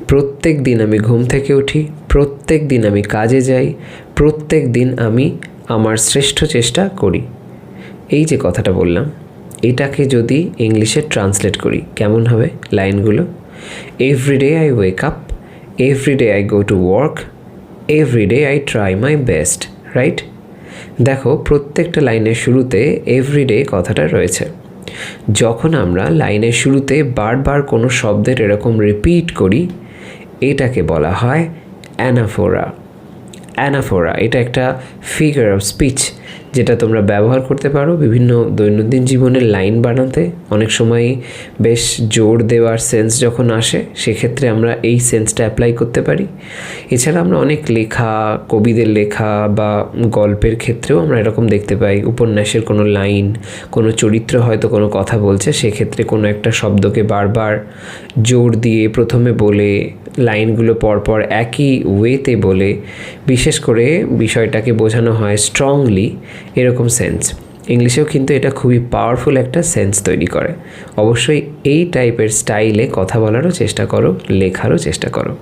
প্রত্যেক দিন আমি ঘুম থেকে উঠি, প্রত্যেক দিন আমি কাজে যাই, প্রত্যেক দিন আমি আমার শ্রেষ্ঠ চেষ্টা করি। এই যে কথাটা বললাম, এটাকে যদি ইংলিশে ট্রান্সলেট করি কেমন হবে লাইনগুলো? Every day I wake up, every day I go to work, every day I try my best, right? দেখো প্রত্যেকটা লাইনের শুরুতে এভরিডে কথাটা রয়েছে। যখন আমরা লাইনের শুরুতে বারবার কোনো শব্দের এরকম রিপিট করি, এটাকে বলা হয় অ্যানাফোরা। অ্যানাফোরা এটা একটা ফিগার অফ স্পিচ যেটা তোমরা ব্যবহার করতে পারো বিভিন্ন দৈনন্দিন জীবনের লাইন বানাতে। অনেক সময় বেশ জোর দেওয়ার সেন্স যখন আসে সেক্ষেত্রে আমরা এই সেন্সটা অ্যাপ্লাই করতে পারি। এছাড়া আমরা অনেক লেখা, কবিদের লেখা বা গল্পের ক্ষেত্রেও আমরা এরকম দেখতে পাই। উপন্যাসের কোনো লাইন, কোনো চরিত্র হয়তো কোনো কথা বলছে, সেক্ষেত্রে কোনো একটা শব্দকে বারবার জোর দিয়ে প্রথমে বলে লাইনগুলো পরপর একই ওয়েতে বলে বিশেষ করে বিষয়টাকে বোঝানো হয় স্ট্রংলি, এরকম সেন্স। ইংলিশেও কিন্তু এটা খুবই পাওয়ারফুল একটা সেন্স তৈরি করে। অবশ্যই এই টাইপের স্টাইলে কথা বলারও চেষ্টা করো, লেখারও চেষ্টা করো।